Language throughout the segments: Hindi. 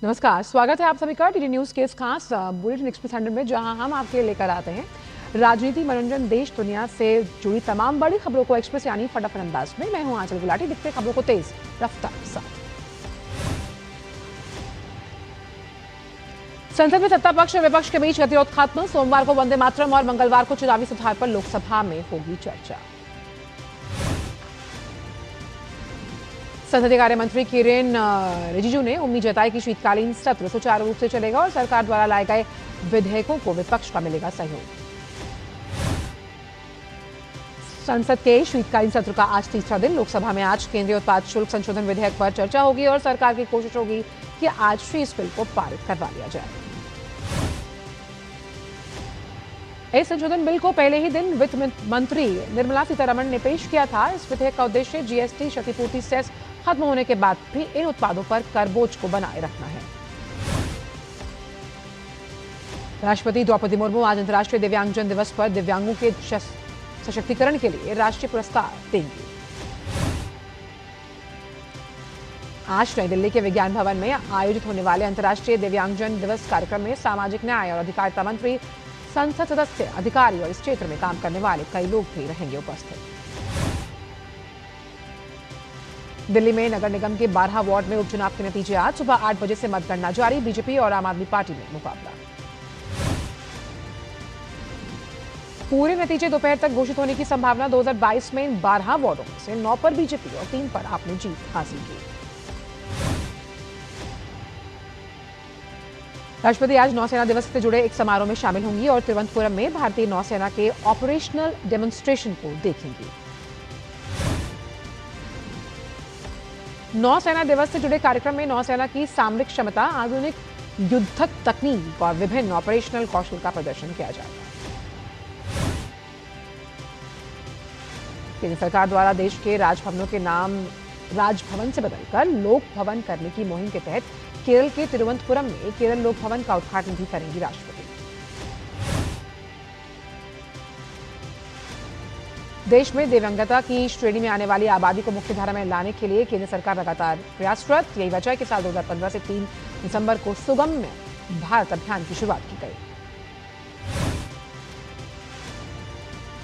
नमस्कार, स्वागत है आप सभी का टीडी न्यूज के इस खास बुलेटिन एक्सप्रेस 100 में, जहां हम आपके लेकर आते हैं राजनीति, मनोरंजन, देश दुनिया से जुड़ी तमाम बड़ी खबरों को एक्सप्रेस यानी फटाफट अंदाज में। मैं हूं आंचल गुलाटी। दिखते खबरों को तेज रफ्तार के साथ। संसद में सत्ता पक्ष और विपक्ष के बीच गतिरोध खत्म। सोमवार को वंदे मातरम और मंगलवार को चुनावी सुधार पर लोकसभा में होगी चर्चा। संसदीय कार्य मंत्री किरेन रिजिजू ने उम्मीद जताई कि शीतकालीन सत्र सुचारू रूप से चलेगा और सरकार द्वारा लाए गए विधेयकों को विपक्ष का मिलेगा सहयोग। संसद के शीतकालीन सत्र का आज तीसरा दिन। लोकसभा में आज केंद्रीय उत्पाद शुल्क संशोधन विधेयक पर चर्चा होगी और सरकार की कोशिश होगी कि आज ही इस बिल को पारित करवा लिया जाए। इस संशोधन बिल को पहले ही दिन वित्त मंत्री निर्मला सीतारमण ने पेश किया था। इस विधेयक का उद्देश्य जीएसटी क्षतिपूर्ति सेस खत्म होने के बाद भी इन उत्पादों पर कर बोझ को बनाए रखना है। राष्ट्रपति द्रौपदी मुर्मू आज अंतर्राष्ट्रीय दिव्यांगजन दिवस पर दिव्यांगों के सशक्तिकरण के लिए राष्ट्रीय पुरस्कार देंगी। आज नई दिल्ली के विज्ञान भवन में आयोजित होने वाले अंतर्राष्ट्रीय दिव्यांगजन दिवस कार्यक्रम में सामाजिक न्याय और अधिकारिता मंत्री, संसद सदस्य, अधिकारी और इस क्षेत्र में काम करने वाले कई लोग भी रहेंगे उपस्थित। दिल्ली में नगर निगम के 12 वार्ड में उपचुनाव के नतीजे आज सुबह 8 बजे से मतगणना जारी। बीजेपी और आम आदमी पार्टी में मुकाबला। पूरे नतीजे दोपहर तक घोषित होने की संभावना। 2022 में इन 12 वार्डों में से 9 पर बीजेपी और 3 पर आप ने जीत हासिल की। राष्ट्रपति आज नौसेना दिवस से जुड़े एक समारोह में शामिल होंगी और तिरुवनंतपुरम में भारतीय नौसेना के ऑपरेशनल डेमोन्स्ट्रेशन को देखेंगी। नौसेना दिवस से जुड़े कार्यक्रम में नौसेना की सामरिक क्षमता, आधुनिक युद्धक तकनीक और विभिन्न ऑपरेशनल कौशल का प्रदर्शन किया जाएगा। केंद्र सरकार द्वारा देश के राजभवनों के नाम राजभवन से बदलकर लोक भवन करने की मुहिम के तहत केरल के तिरुवनंतपुरम में केरल लोक भवन का उद्घाटन भी करेंगी राष्ट्रपति। देश में दिव्यांगता की श्रेणी में आने वाली आबादी को मुख्यधारा में लाने के लिए केंद्र सरकार लगातार प्रयासरत। यही वजह है कि साल 2015 से 3 दिसंबर को सुगम्य भारत अभियान की शुरुआत की गई।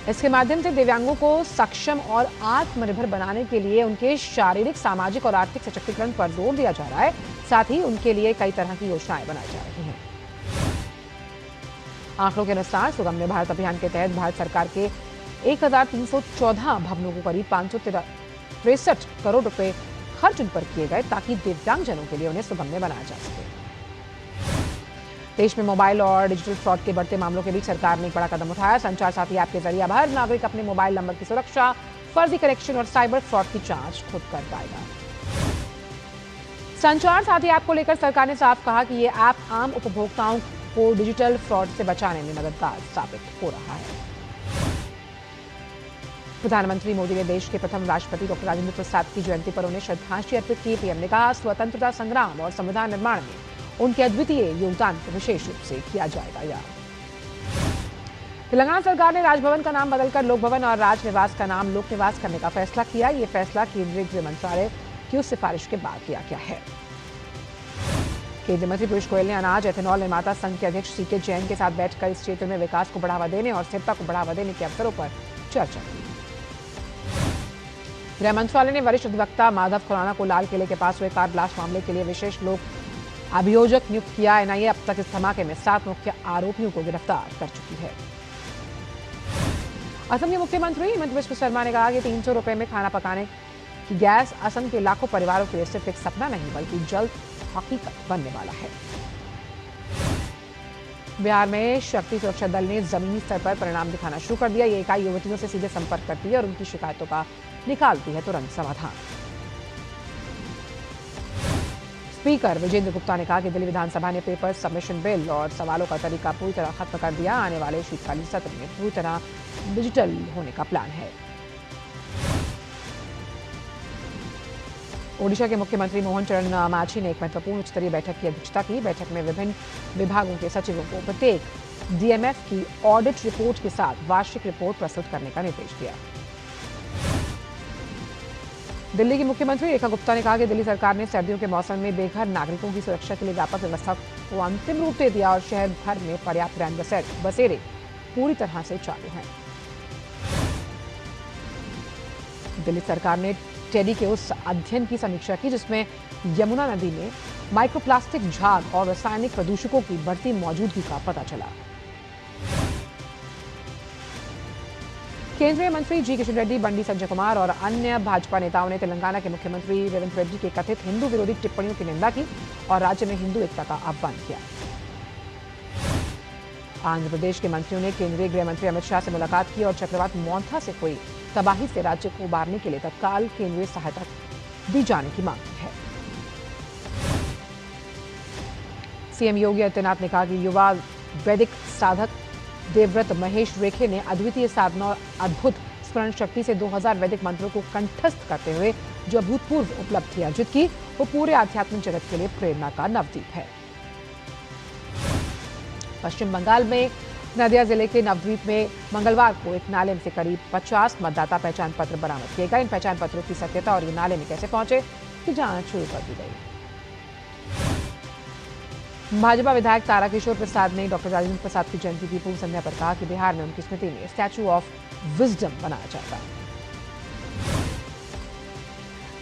इसके माध्यम से दिव्यांगों को सक्षम और आत्मनिर्भर बनाने के लिए उनके शारीरिक, सामाजिक और आर्थिक सशक्तिकरण पर जोर दिया जा रहा है। साथ ही उनके लिए कई तरह की योजनाएं बनाई जा रही हैं। आंकड़ों के अनुसार सुगम्य भारत अभियान के तहत भारत सरकार के 1314 भवनों को करीब 563 करोड़ रुपए खर्च उन पर किए गए ताकि दिव्यांगजनों के लिए उन्हें सुगम्य बनाया जा सके। देश में मोबाइल और डिजिटल फ्रॉड के बढ़ते मामलों के बीच सरकार ने एक बड़ा कदम उठाया। संचार साथी ऐप के जरिए अब हर नागरिक अपने मोबाइल नंबर की सुरक्षा, फर्जी कनेक्शन और साइबर फ्रॉड की जांच खुद कर पाएगा। संचार साथी ऐप को लेकर सरकार ने साफ कहा कि यह ऐप आम उपभोक्ताओं को डिजिटल फ्रॉड से बचाने में मददगार साबित हो रहा है। प्रधानमंत्री मोदी ने देश के प्रथम राष्ट्रपति डॉक्टर राजेंद्र प्रसाद की जयंती पर उन्हें श्रद्धांजलि अर्पित की। पीएम ने कहा, स्वतंत्रता संग्राम और संविधान निर्माण में उनके अद्वितीय योगदान को विशेष रूप से किया जाएगा याद। तेलंगाना सरकार ने राजभवन का नाम बदलकर लोक भवन और राजनिवास का नाम लोक निवास करने का फैसला किया। यह फैसला केंद्रीय गृह मंत्रालय की उस सिफारिश के बाद लिया गया है। केंद्रीय मंत्री पीयूष गोयल ने अनाज एथेनॉल निर्माता संघ के अध्यक्ष सीके जैन के साथ बैठकर इस क्षेत्र में विकास को बढ़ावा देने और स्थिरता को बढ़ावा देने के अवसरों पर चर्चा की। गृह मंत्रालय ने वरिष्ठ अधिवक्ता माधव खुराना को लाल किले के पास हुए कार ब्लास्ट मामले के लिए विशेष लोक अभियोजक नियुक्त किया। एनआईए अब तक इस धमाके में 7 मुख्य आरोपियों को गिरफ्तार कर चुकी है। असम के मुख्यमंत्री हिमंत बिस्व शर्मा ने कहा कि 300 रुपए में खाना पकाने की गैस असम के लाखों परिवारों के लिए सिर्फ एक सपना नहीं बल्कि जल्द हकीकत बनने वाला है। बिहार में शक्ति सुरक्षा दल ने जमीनी स्तर पर परिणाम दिखाना शुरू कर दिया। ये इकाई युवतियों से सीधे संपर्क करती है और उनकी शिकायतों का निकालती है तुरंत समाधान। स्पीकर विजेंद्र गुप्ता ने कहा कि दिल्ली विधानसभा ने पेपर सबमिशन बिल और सवालों का तरीका पूरी तरह खत्म कर दिया। आने वाले शीतकालीन सत्र में पूरी तरह डिजिटल होने का प्लान है। ओडिशा के मुख्यमंत्री मोहन चरण मांझी ने एक महत्वपूर्ण उच्च स्तरीय बैठक की अध्यक्षता की। बैठक में विभिन्न विभागों के सचिवों को प्रत्येक डीएमएफ की ऑडिट रिपोर्ट के साथ वार्षिक रिपोर्ट प्रस्तुत करने का निर्देश दिया। दिल्ली की मुख्यमंत्री रेखा गुप्ता ने कहा कि दिल्ली सरकार ने सर्दियों के मौसम में बेघर नागरिकों की सुरक्षा के लिए व्यापक व्यवस्था को अंतिम रूप दे दिया और शहर भर में पर्याप्त रैन बसेरे पूरी तरह से चालू हैं। दिल्ली सरकार ने टेडी के उस अध्ययन की समीक्षा की जिसमें यमुना नदी में माइक्रोप्लास्टिक झाग और रासायनिक प्रदूषकों की बढ़ती मौजूदगी का पता चला। केंद्रीय मंत्री जी किशन रेड्डी, बंडी संजय कुमार और अन्य भाजपा नेताओं ने तेलंगाना के मुख्यमंत्री रेवंत रेड्डी के कथित हिंदू विरोधी टिप्पणियों की निंदा की और राज्य में हिंदू एकता का आह्वान किया। आंध्र प्रदेश के मंत्रियों ने केंद्रीय गृह मंत्री अमित शाह से मुलाकात की और चक्रवात मोंथा से हुई तबाही से राज्य को उबारने के लिए तत्काल केंद्रीय सहायता दी जाने की मांग की है। सीएम योगी आदित्यनाथ ने कहा कि युवा वैदिक साधक देवव्रत महेश रेखे ने अद्वितीय साधना और अद्भुत स्मरण शक्ति से 2000 वैदिक मंत्रों को कंठस्थ करते हुए जो अभूतपूर्व उपलब्धि अर्जित की वो पूरे आध्यात्मिक जगत के लिए प्रेरणा का नवद्वीप है। पश्चिम बंगाल में नदिया जिले के नवद्वीप में मंगलवार को एक नाले से करीब 50 मतदाता पहचान पत्र बरामद किए गए। इन पहचान पत्रों की सत्यता और ये नाले में कैसे पहुंचे की जांच शुरू कर दी गई। भाजपा विधायक ताराकिशोर प्रसाद ने डॉक्टर राजेंद्र प्रसाद की जयंती की पूर्व संध्या पर कहा कि बिहार में उनकी स्मृति में स्टैच्यू ऑफ विजडम बनाया जाएगा।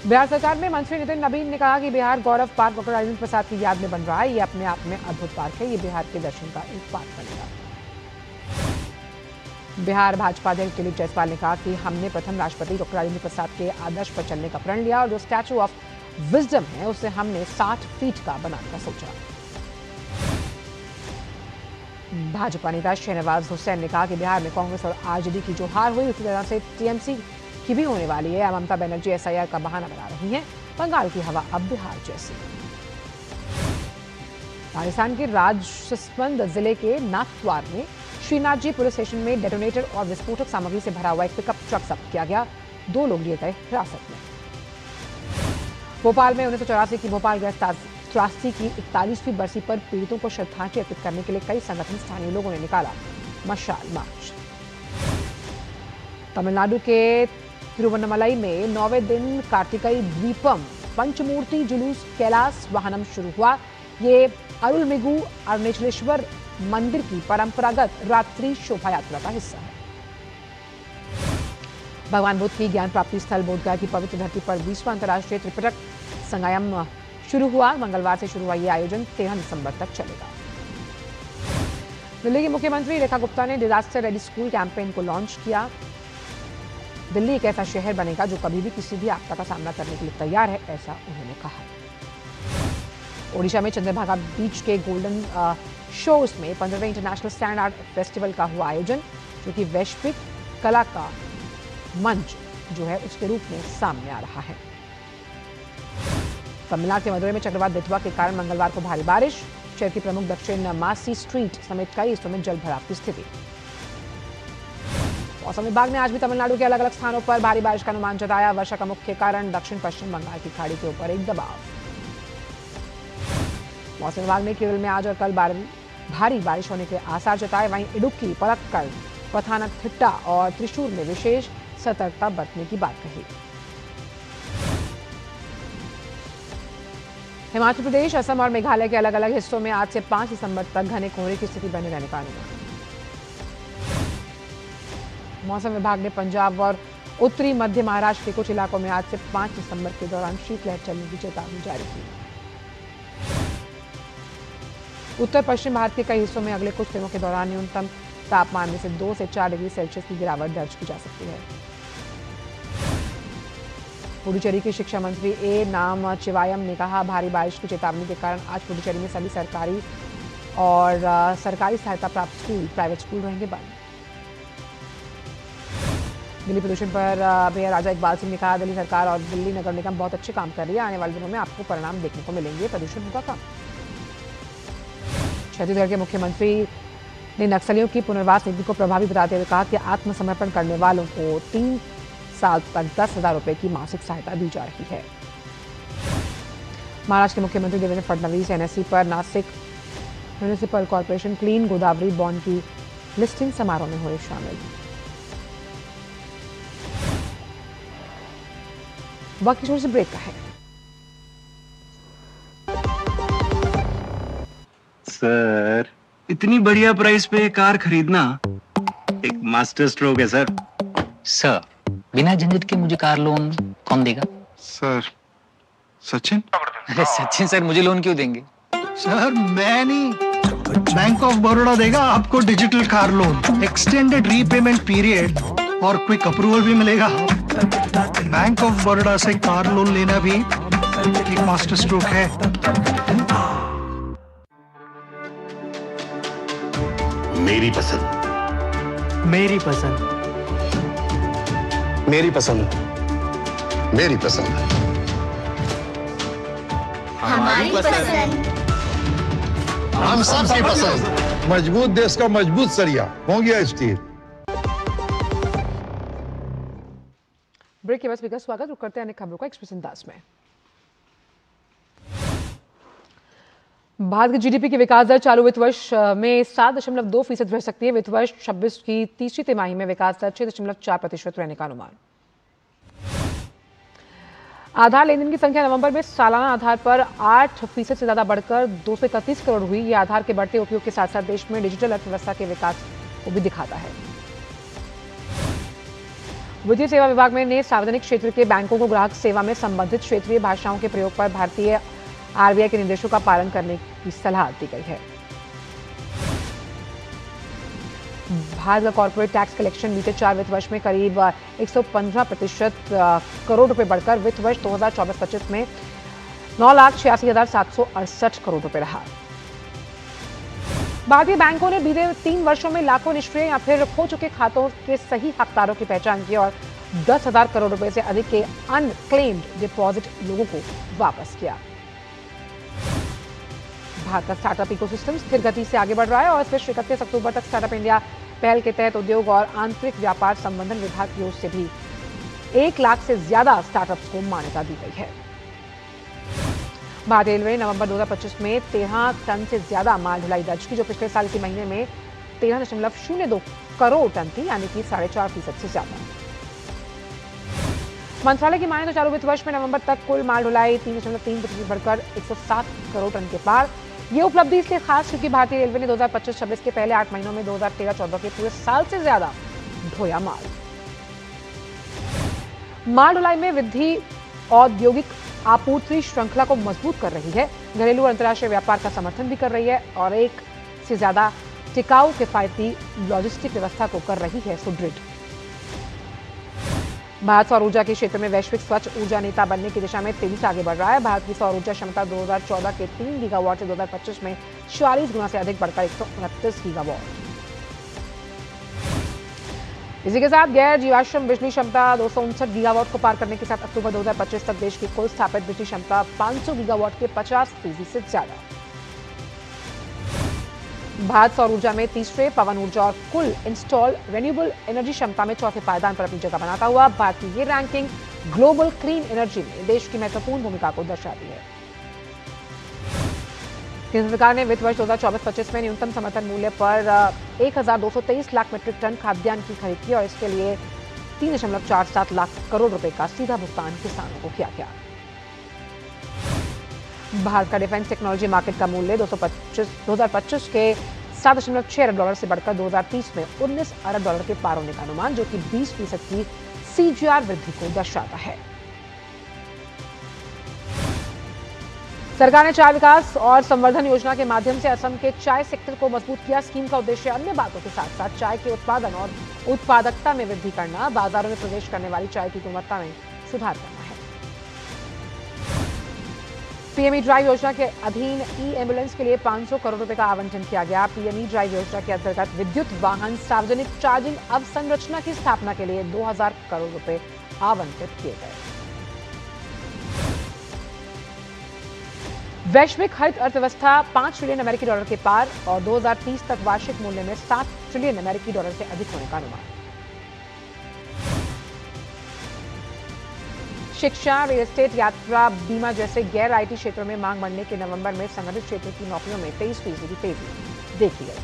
बिहार सरकार में मंत्री नितिन नबीन ने कहा कि बिहार गौरव पार्क डॉक्टर राजेंद्र प्रसाद की याद में बन रहा है। ये अपने आप में अद्भुत पार्क है। ये बिहार के दर्शन का एक पार्क बनेगा। बिहार भाजपा अध्यक्ष दिलीप जायसवाल ने कहा कि हमने प्रथम राष्ट्रपति डॉक्टर राजेंद्र प्रसाद के आदर्श पर चलने का प्रण लिया और जो स्टैच्यू ऑफ विजडम है उसे हमने 60 फीट का बनाने का सोचा। भाजपा नेता शहनवाज हुसैन ने कहा कि बिहार में कांग्रेस और आरजेडी की जो हार हुई उसी तरह से टीएमसी की भी होने वाली है। ममता बनर्जी एसआईआर का बहाना बना रही हैं। बंगाल की हवा अब बिहार जैसी। राजस्थान के राजसमंद जिले के नाथद्वार में श्रीनाथ जी पुलिस स्टेशन में डेटोनेटर और विस्फोटक सामग्री से भरा हुआ एक पिकअप ट्रक जब्त किया गया। 2 लोग लिए गए हिरासत में। भोपाल में 1984 की भोपाल गैस त्रासदी की 41वीं बरसी पर पीड़ितों को श्रद्धांजलि अर्पित करने के लिए कई संगठन स्थानीय लोगों ने निकाला मशाल मार्च। तमिलनाडु के तिरुवन्नमलई में 9वें दिन कार्तिकई द्वीपम पंचमूर्ति जुलूस कैलाश वाहनम शुरू हुआ। ये अरुलमिगु अरुणेश्वरेश्वर मंदिर की परंपरागत रात्रि शोभा यात्रा का हिस्सा है। भगवान बुद्ध की ज्ञान प्राप्ति स्थल बोधगया की पवित्र धरती पर 20वां अंतर्राष्ट्रीय त्रिपिटक संगम शुरू हुआ। मंगलवार से शुरू हुआ ये आयोजन 13 दिसंबर तक चलेगा। दिल्ली की मुख्यमंत्री रेखा गुप्ता ने डिजास्टर रेडी स्कूल कैंपेन को लॉन्च किया। दिल्ली एक ऐसा शहर बनेगा जो कभी भी किसी भी आपदा का सामना करने के लिए तैयार है, ऐसा उन्होंने कहा। ओडिशा में चंद्रभागा बीच के गोल्डन शोर्स में 15वें इंटरनेशनल स्टैंड आर्ट फेस्टिवल का हुआ आयोजन, जो कि वैश्विक कला का मंच जो है उसके रूप में सामने आ रहा है। तमिलनाडु के मदुरई में चक्रवात दितवा के कारण मंगलवार को भारी बारिश। शहर की प्रमुख दक्षिण मासी स्ट्रीट समेत कई हिस्सों में जल भराव की स्थिति। मौसम विभाग ने आज भी तमिलनाडु के अलग अलग स्थानों पर भारी बारिश का अनुमान जताया। वर्षा का मुख्य कारण दक्षिण पश्चिम बंगाल की खाड़ी के ऊपर एक दबाव। मौसम विभाग ने केरल में आज और कल भारी बारिश होने के आसार जताए। वहीं इडुक्की, पलक्कड़, पथानमथिट्टा और त्रिशूर में विशेष सतर्कता बरतने की बात कही। हिमाचल प्रदेश, असम और मेघालय के अलग अलग हिस्सों में आज से 5 दिसंबर तक घने कोहरे की स्थिति बने रहने का अनुमान। मौसम विभाग ने पंजाब और उत्तरी मध्य महाराष्ट्र के कुछ इलाकों में आज से 5 दिसंबर के दौरान शीतलहर चलने की चेतावनी जारी की। उत्तर पश्चिम भारत के कई हिस्सों में अगले कुछ दिनों के दौरान न्यूनतम तापमान में से 2 से 4 डिग्री सेल्सियस की गिरावट दर्ज की जा सकती है। पुडुचेरी के शिक्षा मंत्री ए नामचिवायम ने कहा, भारी बारिश की चेतावनी के कारण आज पुडुचेरी में सभी सरकारी और सरकारी सहायता प्राप्त स्कूल, प्राइवेट स्कूल रहेंगे बंद। दिल्ली प्रदूषण पर मेयर राजा इकबाल सिंह ने कहा, दिल्ली सरकार और दिल्ली नगर निगम बहुत अच्छे काम कर रही है। आने वाले दिनों में आपको परिणाम देखने को मिलेंगे, प्रदूषण होगा कम। छत्तीसगढ़ के मुख्यमंत्री ने नक्सलियों की पुनर्वास नीति को प्रभावी बताते हुए कहा कि आत्मसमर्पण करने वालों को 3 साल तक 10,000 रुपए की मासिक सहायता दी जा रही है। महाराष्ट्र के मुख्यमंत्री देवेंद्र फडणवीस एनएससी पर Nashik municipal corporation clean Godavari bond की लिस्टिंग समारोह में हुए शामिल। वक्त छोटे से ब्रेक का है। सर, इतनी बढ़िया प्राइस पे कार खरीदना एक मास्टर स्ट्रोक है सर। सर, बिना झंझट के मुझे कार लोन कौन देगा? सर, सचिन? अरे सचिन सर मुझे लोन क्यों देंगे? सर मैं नहीं, बैंक ऑफ बड़ौदा देगा आपको digital car loan, extended repayment period और क्विक अप्रूवल भी मिलेगा। बैंक ऑफ बड़ौदा से कार लोन लेना भी एक मास्टर स्ट्रोक है। मेरी पसंद, मेरी पसंद, मेरी पसंद, मेरी पसंद, हमारी पसंद। हम सबकी पसंद। मजबूत देश का मजबूत सरिया हो गया स्टील। ब्रेक के बाद स्पीकर स्वागत करते हैं अन्य खबरों का एक्सप्रेस अंदाज में। भारत की जीडीपी की विकास दर चालू वित्त वर्ष में 7.2% रह सकती है। वित्त वर्ष 26 की तीसरी तिमाही में विकास दर 6.4% रहने का अनुमान। आधार लेनदेन की संख्या नवंबर में सालाना आधार पर 8% से ज्यादा बढ़कर 231 करोड़ हुई। यह आधार के बढ़ते उपयोग के साथ साथ देश में डिजिटल अर्थव्यवस्था के विकास को भी दिखाता है। वित्तीय सेवा विभाग ने सार्वजनिक क्षेत्र के बैंकों को ग्राहक सेवा में संबंधित क्षेत्रीय भाषाओं के प्रयोग पर भारतीय आरबीआई के निर्देशों का पालन करने की सलाह दी गई है। भारत का कॉर्पोरेट टैक्स कलेक्शन बीते 4 वित्त वर्ष में करीब 115% करोड़ रुपए बढ़कर वित्त वर्ष 2024-25 में 9,86,768 करोड़ रुपए रहा। भारतीय बैंकों ने बीते 3 वर्षों में लाखों निष्क्रिय या फिर खो चुके खातों के सही हकदारों की पहचान की और 10,000 करोड़ रुपए से अधिक के अनक्लेम्ड डिपॉजिट लोगों को वापस किया। भारत का स्टार्टअप इकोसिस्टम स्थिर गति से आगे बढ़ रहा है और इस वर्ष 31 अक्टूबर तक स्टार्टअप इंडिया पहल के तहत उद्योग और आंतरिक व्यापार संवर्धन विभाग की ओर से भी 1 लाख से ज्यादा स्टार्टअप्स को मान्यता दी गई है। भारतीय रेलवे नवंबर 2025 में 13 टन से ज्यादा माल ढुलाई दर्ज की, जो पिछले साल के महीने में 13.02 करोड़ टन थी, यानी कि 4.5% से ज्यादा। मंत्रालय की माने तो चालू वित्त वर्ष में नवंबर तक कुल माल ढुलाई 3.3% बढ़कर 107 करोड़ टन के पार। ये उपलब्धि इसलिए खास क्योंकि भारतीय रेलवे ने 2025-26 के पहले 8 महीनों में 2013-14 के पूरे साल से ज्यादा ढोया माल। माल ढुलाई में वृद्धि औद्योगिक आपूर्ति श्रृंखला को मजबूत कर रही है, घरेलू और अंतर्राष्ट्रीय व्यापार का समर्थन भी कर रही है और एक से ज्यादा टिकाऊ किफायती लॉजिस्टिक व्यवस्था को कर रही है सुदृढ़। भारत सौर ऊर्जा के क्षेत्र में वैश्विक स्वच्छ ऊर्जा नेता बनने की दिशा में तेजी से आगे बढ़ रहा है। भारत की सौर ऊर्जा क्षमता 2014 के 3 गीगावाट से 2025 में 44 गुना से अधिक बढ़कर 129 गीगावाट। इसी के साथ गैर जीवाश्म बिजली क्षमता 259 गीगावाट को पार करने के साथ अक्टूबर 2025 तक देश की कुल स्थापित बिजली क्षमता 500 गीगावाट के 50% से ज्यादा। भारत सौर ऊर्जा में तीसरे, पवन ऊर्जा और कुल इंस्टॉल रेन्यूएबल एनर्जी क्षमता में चौथे पायदान पर अपनी जगह बनाता हुआ भारत की ये रैंकिंग ग्लोबल क्लीन एनर्जी में देश की महत्वपूर्ण भूमिका को दर्शाती है। केंद्र सरकार ने वित्त वर्ष 2024-25 में न्यूनतम समर्थन मूल्य पर 1,223 लाख मीट्रिक टन खाद्यान्न की खरीद की और इसके लिए 3.47 लाख करोड़ रुपए का सीधा भुगतान किसानों को किया गया। भारत का डिफेंस टेक्नोलॉजी मार्केट का मूल्य 2025 के 7.6 अरब डॉलर से बढ़कर 2030 में 19 अरब डॉलर के पार होने का अनुमान, जो कि 20% की सीजीआर वृद्धि को दर्शाता है। सरकार ने चाय विकास और संवर्धन योजना के माध्यम से असम के चाय सेक्टर को मजबूत किया। स्कीम का उद्देश्य अन्य बातों के साथ साथ चाय के उत्पादन और उत्पादकता में वृद्धि करना, बाजारों में प्रवेश करने वाली चाय की गुणवत्ता में सुधार करना है। पीएमई ड्राइव योजना के अधीन ई एम्बुलेंस के लिए 500 करोड़ रुपए का आवंटन किया गया। पीएमई ड्राइव योजना के अंतर्गत विद्युत वाहन सार्वजनिक चार्जिंग अवसंरचना की स्थापना के लिए 2000 करोड़ रुपए आवंटित किए गए। वैश्विक हरित अर्थव्यवस्था 5 ट्रिलियन अमेरिकी डॉलर के पार और 2030 तक वार्षिक मूल्य में 7 ट्रिलियन अमेरिकी डॉलर से अधिक होने का अनुमान। शिक्षा, रियल एस्टेट, यात्रा, बीमा जैसे गैर आईटी क्षेत्रों में मांग बढ़ने के नवंबर में संगठित क्षेत्र की नौकरियों में 23% की तेजी देखी गई।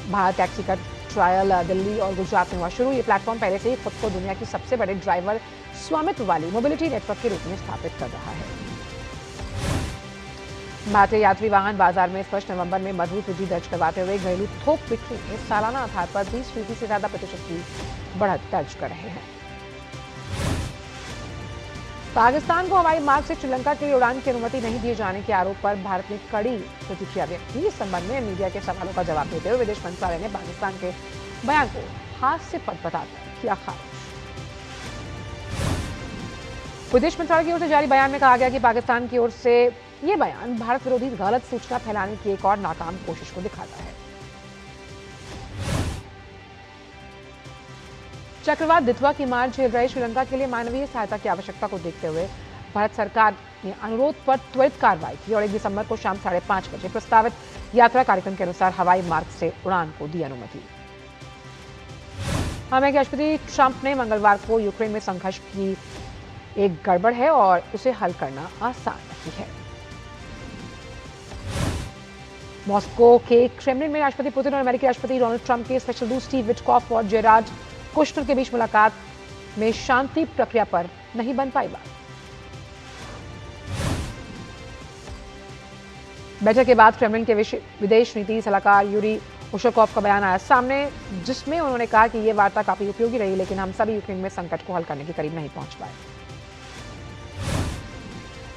भारत टैक्सी का ट्रायल दिल्ली और गुजरात में हुआ शुरू। ये प्लेटफॉर्म पहले से ही खुद को दुनिया की सबसे बड़े ड्राइवर स्वामित्व वाली मोबिलिटी नेटवर्क के रूप में स्थापित कर रहा है। भारतीय यात्री वाहन बाजार में इस वर्ष नवंबर में मजबूत वृद्धि दर्ज करवाते हुए घरेलू थोक बिक्री में सालाना आधार पर 20% से ज्यादा प्रतिशत की बढ़त दर्ज कर रहे हैं। पाकिस्तान को हवाई मार्ग से श्रीलंका के लिए उड़ान की अनुमति नहीं दिए जाने के आरोप पर भारत ने कड़ी प्रतिक्रिया व्यक्त की। इस संबंध में मीडिया के सवालों का जवाब देते हुए विदेश मंत्रालय ने पाकिस्तान के बयान को हास्यास्पद बताकर किया खारिज। विदेश मंत्रालय की ओर से जारी बयान में कहा गया कि पाकिस्तान की ओर से ये बयान भारत विरोधी गलत सूचना फैलाने की एक और नाकाम कोशिश को दिखाता है। चक्रवात दितवा की मार झेल रहे श्रीलंका के लिए मानवीय सहायता की आवश्यकता को देखते हुए भारत सरकार ने अनुरोध पर त्वरित कार्रवाई की और 1 दिसंबर को शाम 5:30 बजे प्रस्तावित यात्रा कार्यक्रम के अनुसार हवाई मार्ग से उड़ान को दी अनुमति। अमेरिकी राष्ट्रपति ट्रंप ने मंगलवार को यूक्रेन में संघर्ष की एक गड़बड़ है और उसे हल करना आसान नहीं है। मॉस्को के क्रेमलिन में राष्ट्रपति पुतिन और अमेरिकी राष्ट्रपति डोनाल्ड ट्रंप के स्पेशल दूत स्टीव विटकॉफ और जेरार्ड कुश्नर के बीच मुलाकात में शांति प्रक्रिया पर नहीं बन पाई बात। बैठक के बाद क्रेमलिन के विदेश नीति सलाहकार यूरी उशकोव का बयान आया सामने, जिसमें उन्होंने कहा कि यह वार्ता काफी उपयोगी रही, लेकिन हम सभी यूक्रेन में संकट को हल करने के करीब नहीं पहुंच पाए।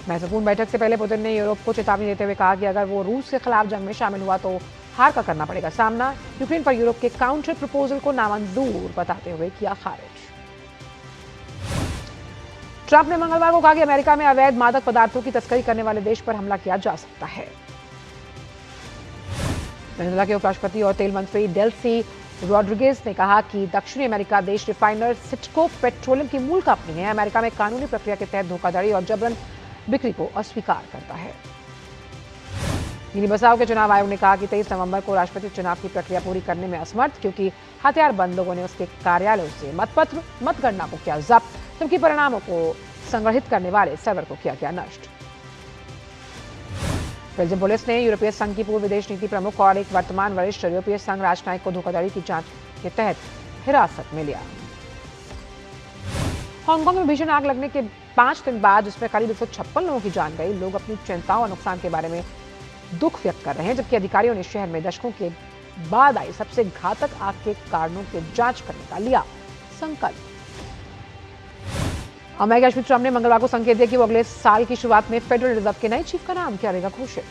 महत्वपूर्ण बैठक से पहले पुतिन ने यूरोप को चेतावनी देते हुए कहा कि अगर वो रूस के खिलाफ जंग में शामिल हुआ तो हार का करना पड़ेगा सामना। यूक्रेन पर यूरोप के काउंटर प्रपोजल को नामंजूर बताते हुए किया खारिज। ट्रंप ने मंगलवार को कहा कि अमेरिका में अवैध मादक पदार्थों की तस्करी करने वाले देश पर हमला किया जा सकता है। वेनेजुएला के उपराष्ट्रपति और तेल मंत्री डेल्सी रॉड्रिगेज ने कहा कि दक्षिणी अमेरिका देश रिफाइनर सिटको पेट्रोलियम की मूल कंपनी है, अमेरिका में कानूनी प्रक्रिया के तहत धोखाधड़ी और जबरन बिक्री को अस्वीकार करता है। गिनी बसाओ के चुनाव आयोग ने कहा कि 23 नवंबर को राष्ट्रपति चुनाव की प्रक्रिया पूरी करने में असमर्थ, क्योंकि हथियारबंद लोगों ने उसके कार्यालयों से मतपत्र मतगणना को किया जब्त, जबकि परिणामों को संग्रहित करने वाले सर्वर को किया गया नष्ट। बेल्जियम पुलिस ने यूरोपीय संघ की पूर्व विदेश नीति प्रमुख और एक वर्तमान वरिष्ठ यूरोपीय संघ राजनयिक को धोखाधड़ी की जांच के तहत हिरासत में लिया। हांगकांग में भीषण आग लगने के 5 दिन बाद, जिसमें करीब 156 लोगों की जान गई, लोग अपनी चिंताओं और नुकसान के बारे में दुख व्यक्त कर रहे हैं, जबकि अधिकारियों ने शहर में दशकों के बाद आई सबसे घातक आग के कारणों की जांच करने का लिया संकल्प। अमेरिकी राष्ट्रपति ट्रंप ने मंगलवार को संकेत दिया कि वो अगले साल की शुरुआत में फेडरल रिजर्व के नए चीफ का नाम किया जाएगा घोषित।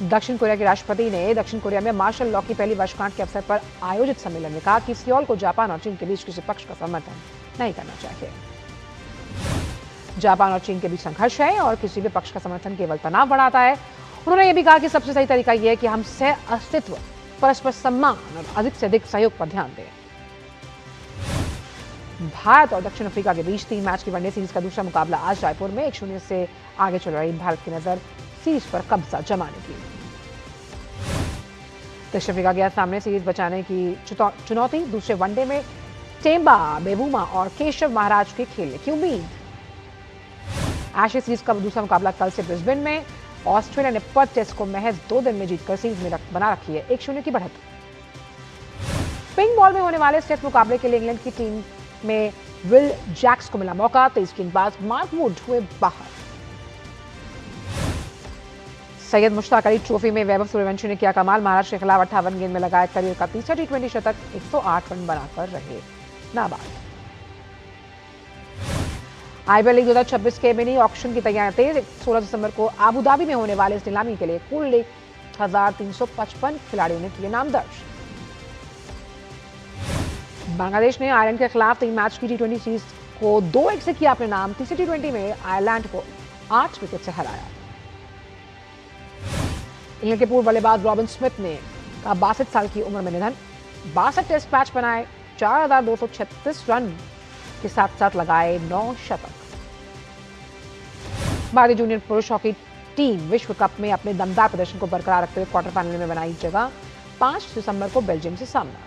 दक्षिण कोरिया के राष्ट्रपति ने दक्षिण कोरिया में मार्शल लॉ की पहली वर्षगांठ के अवसर पर आयोजित सम्मेलन में कहा कि सियोल को जापान और चीन के बीच किसी पक्ष का समर्थन नहीं करना चाहिए। जापान और चीन के बीच संघर्ष है और किसी भी पक्ष का समर्थन केवल तनाव बढ़ाता है। उन्होंने यह भी कहा कि सबसे सही तरीका यह है कि हम सह अस्तित्व, परस्पर सम्मान और अधिक से अधिक सहयोग पर ध्यान दें। भारत और दक्षिण अफ्रीका के बीच 3 मैच की वनडे सीरीज का दूसरा मुकाबला आज रायपुर में 1-0 से आगे चल रही भारत की नजर सीरीज पर कब्जा जमाने की। दक्षिण अफ्रीका के सामने सीरीज बचाने की चुनौती, दूसरे वनडे में टेम्बा बेबूमा और केशव महाराज के खेलने की उम्मीद। एशेज सीरीज का दूसरा मुकाबला कल से ब्रिस्बेन में। ऑस्ट्रेलिया ने पर्थ टेस्ट को महज 2 दिन में जीतकर सीरीज में बना रखी है 1-0 की बढ़त। पिंक बॉल में होने वाले इस टेस्ट मुकाबले के लिए इंग्लैंड की टीम में विल जैक्स को मिला मौका, तेज गेंदबाज मार्क वुड हुए बाहर। सैयद मुश्ताक अली ट्रॉफी में वैभव सूर्यवंशी ने किया कमाल, महाराष्ट्र के खिलाफ 58 गेंद में लगाया करियर का तीसरा टी20 शतक, 108 रन बनाकर रहे नाबाद। आईपीएल लीग 2026 के मिनी ऑक्शन की तैयारियां तेज। 16 दिसंबर को आबू धाबी में होने वाले इस नीलामी के लिए कुल 1355 खिलाड़ियों ने किए नाम दर्ज। बांग्लादेश ने आयरलैंड के खिलाफ 3 मैच की टी20 सीरीज को 2-1 से किया अपने नाम। तीसरे टी20 में आयरलैंड को 8 विकेट से हराया। इंग्लैंड के पूर्व बल्लेबाज रॉबिन स्मिथ ने का 62 साल की उम्र में निधन। 62 टेस्ट मैच बनाए, 4236 रन के साथ साथ लगाए 9 शतक। भारतीय जूनियर पुरुष हॉकी टीम विश्व कप में अपने दमदार प्रदर्शन को बरकरार रखते हुए क्वार्टर फाइनल में बनाई जगह। 5 दिसंबर को बेल्जियम से सामना।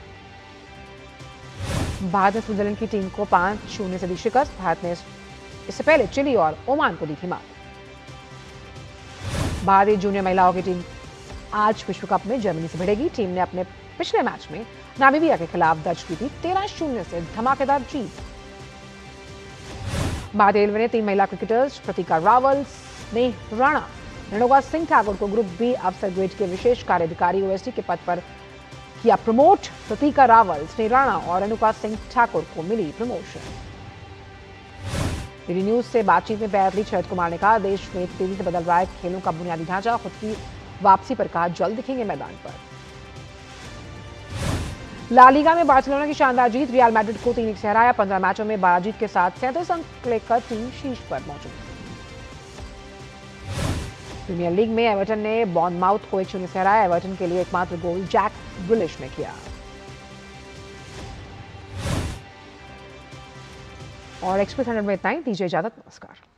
भारत ने स्विट्जरलैंड की टीम को 5-0 से दी शिकस्त। भारत ने इससे पहले चिली और ओमान को दी थी मात। भारतीय जूनियर महिला हॉकी टीम आज विश्व कप में जर्मनी से भिड़ेगी। टीम ने अपने पिछले मैच में नामीबिया के खिलाफ दर्ज की थी 13-0 से धमाकेदार जीत। भारतीय रेलवे ने 3 महिला क्रिकेटर्स प्रतिका रावल, स्नेह राणा, रेणुका सिंह ठाकुर को ग्रुप बी अफसर ग्रेड के विशेष कार्याधिकारी ओएसडी के पद पर किया प्रमोट। प्रतिका रावल, स्नेह राणा और रेणुका सिंह ठाकुर को मिली प्रमोशन। डीडी न्यूज से बातचीत में एथलीट शरद कुमार ने कहा, देश में तेजी से बदल रहा है खेलों का बुनियादी ढांचा, खुद की वापसी पर कहा जल्द दिखेंगे मैदान पर। ला लीगा में बार्सिलोना की शानदार जीत, रियल मैड्रिड को 3-1 से हराया। 15 मैचों में 12 जीत के साथ 37 अंक लेकर टीम शीर्ष पर मौजूद। प्रीमियर लीग में एवर्टन ने बॉर्नमाउथ को 1-0 से हराया। एवर्टन के लिए एकमात्र गोल जैक ग्रिलिश ने किया। और एक्सप्रेस 100 में इतना ही। दीजिए इजाजत, नमस्कार।